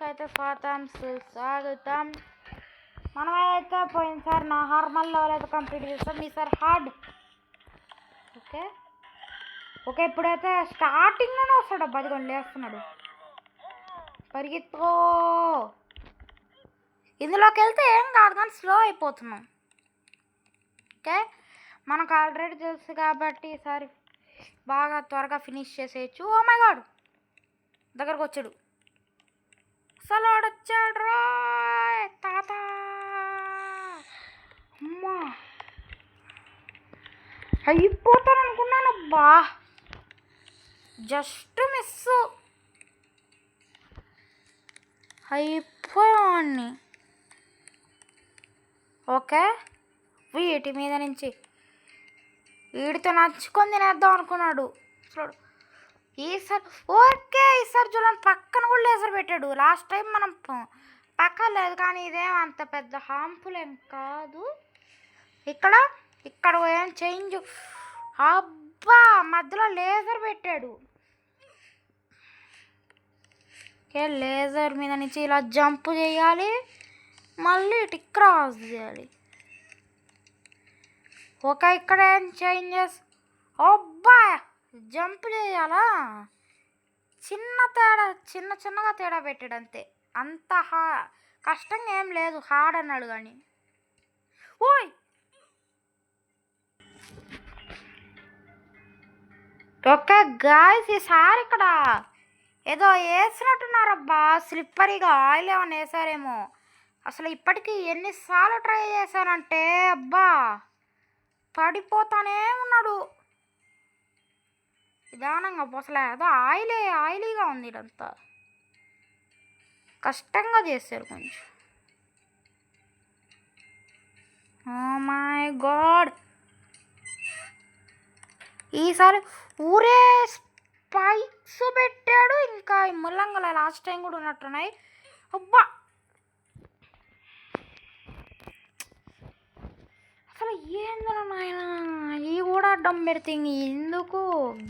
అయితే స్వాగతం సుస్వాగతం. మనమైతే పోయినసారి నార్మల్ లెవెల్ అయితే కంప్లీట్ చేస్తాం, ఈసారి హార్డ్. ఓకే ఓకే ఇప్పుడైతే స్టార్టింగ్లోనే వస్తాడు. 10 గంటలు వేస్తున్నాడు, పరిగెత్తుకో. ఇందులోకి వెళ్తే ఏం కాదు కానీ స్లో అయిపోతున్నాం. ఓకే మనకు ఆల్రెడీ తెలుసు కాబట్టి ఈసారి బాగా త్వరగా ఫినిష్ చేసేయచ్చు. ఓ మై గాడ్, దగ్గరకు వచ్చాడు. అసలు వచ్చాడు రా తాత. అమ్మా అయిపోతాను అనుకున్నాను, బా జస్ట్ మిస్ అయిపోయాన్ని. ఓకే వీటి మీద నుంచి వీడితో నచ్చుకొని తినేద్దాం అనుకున్నాడు. ఈసారి ఓకే ఈసారి చూడండి పక్కన కూడా లేజర్ పెట్టాడు. లాస్ట్ టైం మనం పక్కన లేదు కానీ ఇదేం అంత పెద్ద హార్మ్ఫుల్ ఏం కాదు. ఇక్కడ ఇక్కడ ఏం చేంజ్. అబ్బా మధ్యలో లేజర్ పెట్టాడు. ఓకే లేజర్ మీద నుంచి ఇలా జంప్ చేయాలి, మళ్ళీ ఇటు క్రాస్ చేయాలి. ఓకే ఇక్కడ ఏం చేంజెస్. అబ్బా జంప్ చేయాలా, చిన్నగా తేడా పెట్టాడు అంతే. అంత కష్టంగా ఏం లేదు, హార్డ్ అన్నాడు కానీ. ఓయ్ ఓకే గాయ్స్ ఈసారి ఇక్కడ ఏదో వేసినట్టున్నారబ్బా, స్లిప్పరీగా ఆయిల్ ఏమన్నా వేసారేమో. అసలు ఇప్పటికీ ఎన్నిసార్లు ట్రై చేశానంటే అబ్బా పడిపోతానే ఉన్నాడు నిదానంగా. అసలు ఏదో ఆయిలీగా ఉంది. ఇదంతా కష్టంగా చేశారు కొంచెం. ఓ మై గాడ్ ఈసారి ఊరే స్పైక్స్ పెట్టాడు. ఇంకా ఈ ముల్లంగల లాస్ట్ టైం కూడా ఉన్నట్టున్నాయి. అబ్బా అసలు ఏందరా నాయన, ఇవి కూడా అడ్డం పెడితే ఎందుకు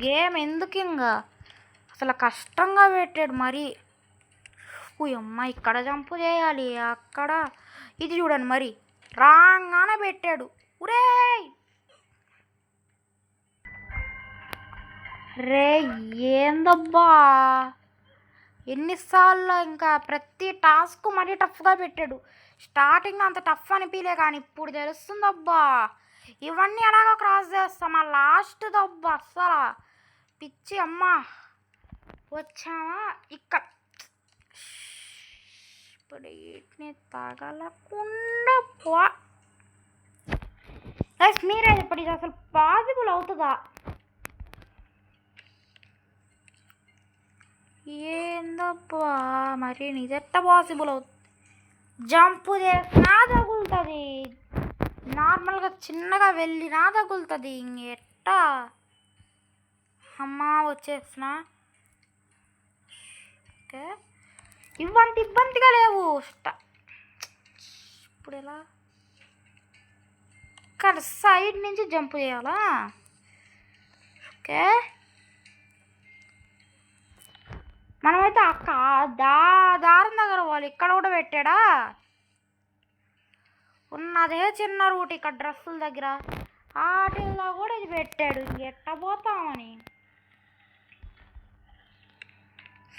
గేమ్ ఎందుకు ఇంకా. అసలు కష్టంగా పెట్టాడు మరి. అమ్మ ఇక్కడ జంపు చేయాలి, అక్కడ ఇది చూడండి మరి రాగానే పెట్టాడు. ఊరే రే ఏందబ్బా ఎన్నిసార్లు ఇంకా ప్రతి టాస్క్ మరీ టఫ్గా పెట్టాడు. స్టార్టింగ్ అంత టఫ్ అనిపించలే కానీ ఇప్పుడు తెలుస్తుందబ్బా ఇవన్నీ ఎలాగో క్రాస్ చేస్తామా లాస్ట్ దబ్బా. అస్సలు పిచ్చి. అమ్మా వచ్చామా ఇక్కడ ఇప్పుడు వీటిని తగలకుండా పో. మీరే చెప్పండి ఇది అసలు పాసిబుల్ అవుతుందా? ఏందబ్బా మరి నిజెట్ట పాసిబుల్ అవుతుంది. జంపు చేసినా తగులుతుంది, నార్మల్గా చిన్నగా వెళ్ళినా తగులుతుంది. ఇంకెట్ట అమ్మా వచ్చేసిన. ఓకే ఇబ్బందిగా లేవు. ఇప్పుడు ఎలా ఇక్కడ సైడ్ నుంచి జంప్ చేయాలా? ఓకే మనమైతే దారం దగ్గర పోవాలి. ఇక్కడ కూడా పెట్టాడా? ఉన్నదే చిన్న రూట్ ఇక్కడ డ్రెస్సుల దగ్గర, వాటిల్లో కూడా ఇది పెట్టాడు. ఎట్ట పోతామని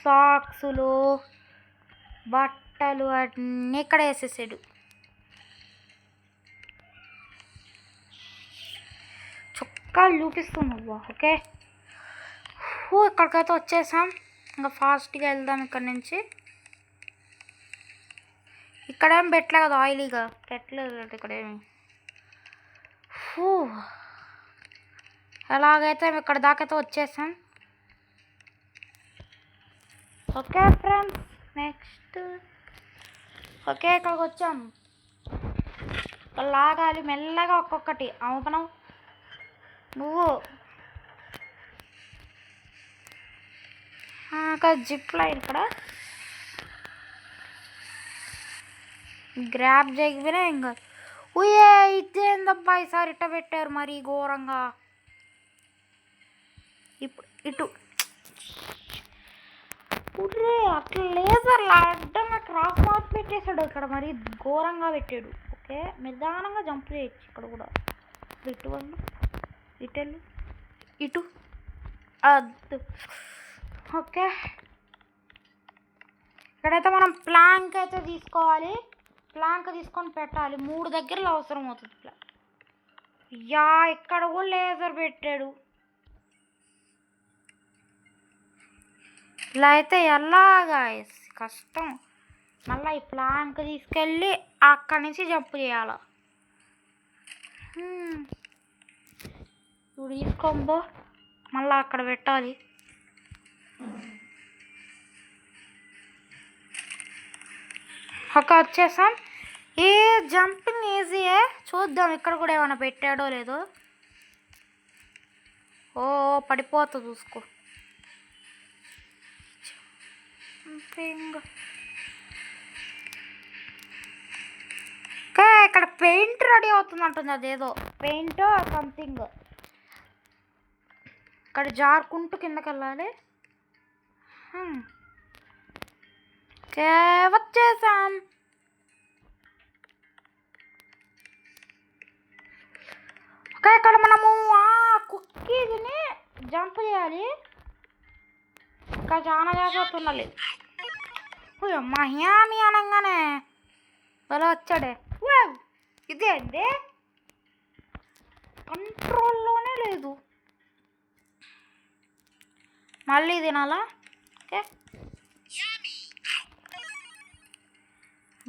సాక్సులు బట్టలు అన్నీ ఇక్కడ వేసేసాడు. చుక్కాలు చూపిస్తున్నావు. ఓకే ఇక్కడికైతే వచ్చేసాం. ఇంకా ఫాస్ట్గా వెళ్దాం ఇక్కడ నుంచి. ఇక్కడేం పెట్టలే కదా ఆయిలీగా, పెట్టలేదు ఇక్కడేమి. ఎలాగైతే ఇక్కడ దాకైతే వచ్చేసాం. ఓకే ఫ్రెండ్స్ నెక్స్ట్ ఓకే ఇక్కడికి వచ్చాం. లాగాలి మెల్లగా ఒక్కొక్కటి. అవును నువ్వు జిప్ లైన్ ఇక్కడ గ్రాప్ చేయకపోయినా ఇంకా. ఊయే ఇదేందబ్బా ఈసారి ఇట్ట పెట్టారు మరి ఘోరంగా. ఇప్పుడు ఇటు ఉర్రే అట్లా లేజర్లా అడ్డంగా క్రాస్ మార్క్ పెట్టేశాడు ఇక్కడ, మరి ఘోరంగా పెట్టాడు. ఓకే నిదానంగా జంప్ చేయొచ్చు ఇక్కడ కూడా. ఇటు వాళ్ళు ఇటెళ్ళు ఇటు అద్దు. ఓకే ఇక్కడైతే మనం ప్లాంక్ అయితే తీసుకోవాలి. ప్లాంక్ తీసుకొని పెట్టాలి. 3 దగ్గరలో అవసరం అవుతుంది. యా ఇక్కడ కూడా లేజర్ పెట్టాడు. ఇలా అయితే ఎలాగా కష్టం. మళ్ళీ ఈ ప్లాంక్ తీసుకెళ్ళి అక్కడి నుంచి జంప్ చేయాల. ఇప్పుడు తీసుకోబో మళ్ళీ అక్కడ పెట్టాలి. ఒక వచ్చేసాం. ఈ జంపింగ్ ఈజీయే, చూద్దాం ఇక్కడ కూడా ఏమైనా పెట్టాడో లేదో. ఓ పడిపోతా చూసుకో. ఓకే ఇక్కడ పెయింట్ రెడీ అవుతుంది అంటుంది, అదేదో పెయింట్ సంథింగ్. ఇక్కడ జారుకుంటూ కిందకి వెళ్ళాలి. ఓకే వచ్చేసాం. ఓకే ఇక్కడ మనము కుక్కీని జంప్ చేయాలి. ఇంకా చాలా జాగ్రత్త ఉండాలి. మహియామి అనగానే అలా వచ్చాడే. ఇదే అండి కంట్రోల్లోనే లేదు. మళ్ళీ తినాలా? ఓకే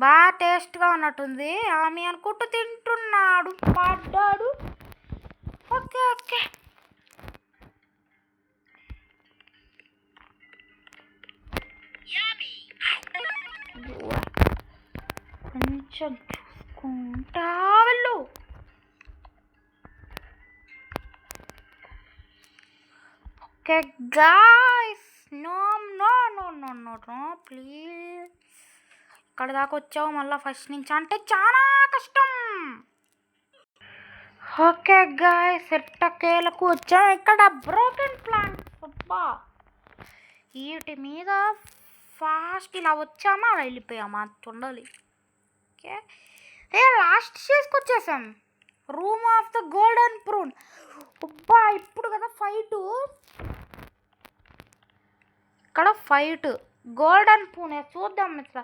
బాగా టేస్ట్గా ఉన్నట్టుంది. ఆమె అనుకుంటూ తింటున్నాడు, పడ్డాడు. ఓకే ఓకే కొంచెం చూసుకుంటా వెళ్ళు. Okay guys, no no no no no no please. ఇక్కడ దాకా వచ్చావు మళ్ళీ ఫస్ట్ నుంచి అంటే చాలా కష్టం. ఓకే గాయ్స్ ఎట్టకేలకు వచ్చాం. ఇక్కడ బ్రోకెన్ ప్లాంట్స్ అబ్బా, వీటి మీద ఫాస్ట్ ఇలా వచ్చామా అలా వెళ్ళిపోయామా చూడాలి. ఓకే లాస్ట్ స్టేజ్కి వచ్చేసాం. Room of the golden prune. అబ్బా ఇప్పుడు కదా ఫైటు. ఇక్కడ ఫైట్ గోల్డెన్ పూనే చూద్దాం. ఇట్లా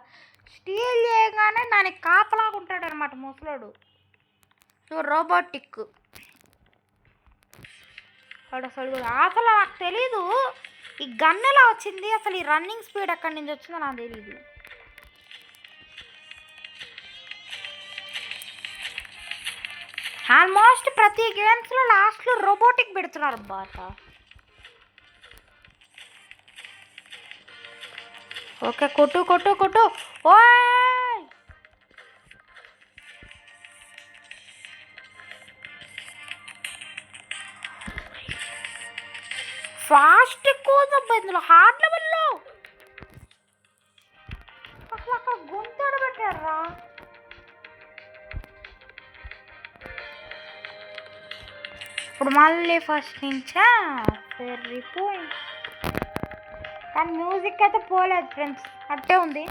స్టీల్ చేయగానే దానికి కాపలాగా ఉంటాడు అనమాట ముసలోడు. రోబోటిక్ అసలు నాకు తెలీదు ఈ గన్ ఎలా వచ్చింది, అసలు ఈ రన్నింగ్ స్పీడ్ ఎక్కడి నుంచి వచ్చిందో నాకు తెలీదు. ఆల్మోస్ట్ ప్రతి గేమ్స్లో లాస్ట్లో రోబోటిక్ పెడుతున్నారు బాట. ఓకే కొట్టు కొట్టు కొట్టు. ఓయ్ ఫాస్ట్ ఎక్కువ ఇందులో హార్డ్ లెవెల్లో. అసలు అక్కడ గొంతు పెట్టారా? ఇప్పుడు మళ్ళీ ఫస్ట్ నుంచా సరిపోయింది. కానీ మ్యూజిక్ అయితే పోలేదు ఫ్రెండ్స్, అట్టే ఉంది.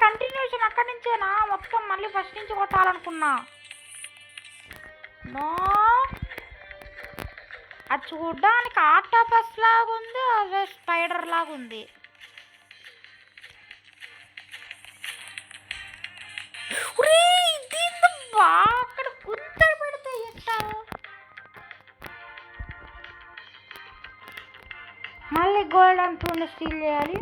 కంటిన్యూషన్ అక్కడి నుంచేనా? మొత్తం మళ్ళీ ఫస్ట్ నుంచి కొట్టాలనుకున్నా. నో అది చూడడానికి ఆక్టోపస్ లాగా ఉంది, అదే స్పైడర్ లాగా ఉంది. అక్కడ గుంతలు పెడితే ఎట్లా? మళ్ళీ గోల్డెన్ పూని స్టీల్ చేయాలి.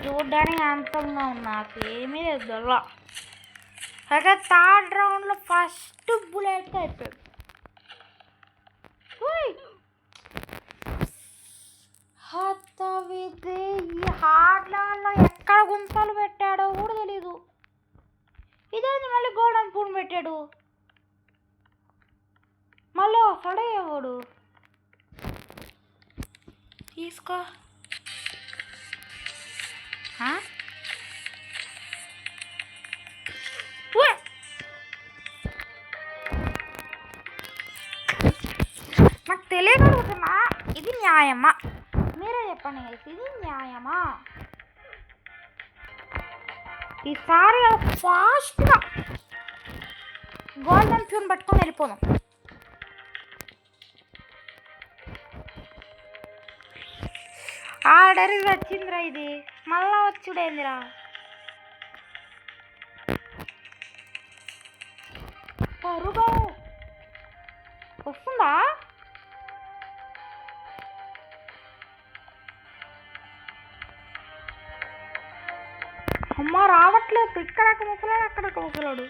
చూడ్డానికి అంతంగా ఉన్నా ఏమీ లేదు అలా. అయితే థర్డ్ రౌండ్లో ఫస్ట్ బుల్లెట్ అయిపోయాడు. ఈ హార్డ్ లెవెల్లో ఎక్కడ గుంతలు పెట్టాడో కూడా తెలీదు. ఇదేంటి మళ్ళీ గోల్డెన్ పూన్ పెట్టాడు. మళ్ళీ వస్తాడే ఎవడు తీసుకో. తెలియగలుగుతున్నా, ఇది న్యాయమా? మీరే చెప్పండి guys, ఇది న్యాయమా? ఈసారి ఫాస్ట్గా గోల్డెన్ ప్యూన్ పట్టుకొని వెళ్ళిపోదాం. ఆర్డర్ వచ్చిందిరా, ఇది మళ్ళా వచ్చుడేందిరా? పరుగా వస్తుందా? అమ్మ రావట్లేదు. ఇక్కడ ముసలాడు, అక్కడ ముసలాడు.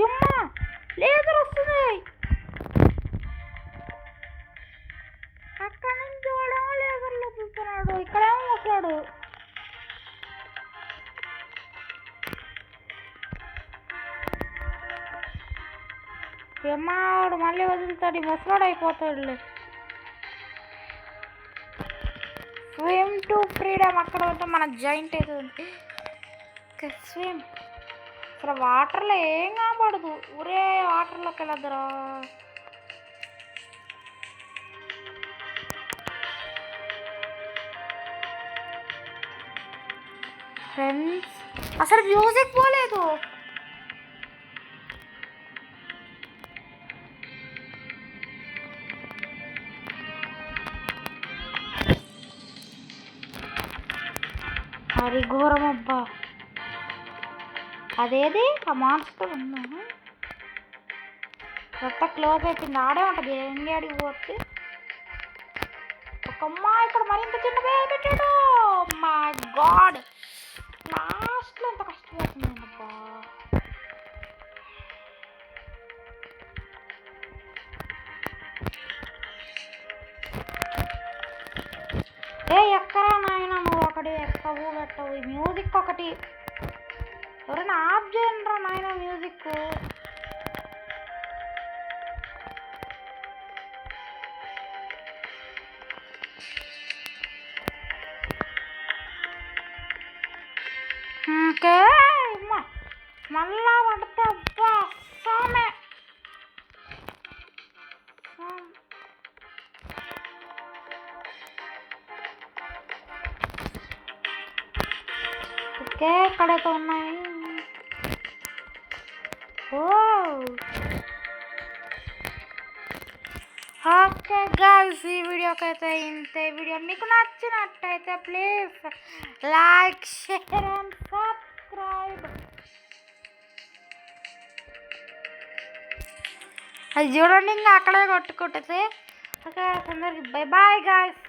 అమ్మ లేజర్ వస్తుంది. అక్కడ నుంచి చూడడం లేజర్లో చూస్తున్నాడు, ఇక్కడేమో ముసలాడు. అమ్మాడు మళ్ళీ వదులుతాడు, ముసలాడు అయిపోతాడు. Swim to freedom. అక్కడ ఉంటే మన జాయింట్ అవుతుంది. స్విమ్. అసలు వాటర్లో ఏం కాపాడదు. ఊరే వాటర్లోకి వెళ్ళదురా. ఫ్రెండ్స్ అసలు మ్యూజిక్ పోలేదు. మరి ఘోరం అబ్బా. అదేది ఆ మాన్స్టర్ ఉన్నాను. కొత్త క్లోజ్ అయిపోయింది. ఆడే ఉంటుంది ఎంగేడికి పోతే. ఒక అమ్మాయి ఇక్కడ మరింత చిన్న పేరు పెట్టాడు. మై గాడ్, లాస్ట్లో ఎంత కష్టపడుతుంది అబ్బా. ఎక్కరా నాయన, నువ్వు ఒకటి ఎక్కవు పెట్టవు. ఈ మ్యూజిక్ ఒకటి ఎవరైనా ఆఫ్ చేయండి రా నాయన మ్యూజిక్. ఇంకే మళ్ళా పడితే అబ్బా సామే. ఓకే ఎక్కడైతే ఉన్నాయి. ఓకే గైస్, ఈ వీడియోకి అయితే ఇంతే. వీడియో మీకు నచ్చినట్టయితే please like, share and subscribe. అది చూడండి, ఇంకా అక్కడే కొట్టుకుంటుంది. ఓకే అందరికి బై బాయ్ గైస్.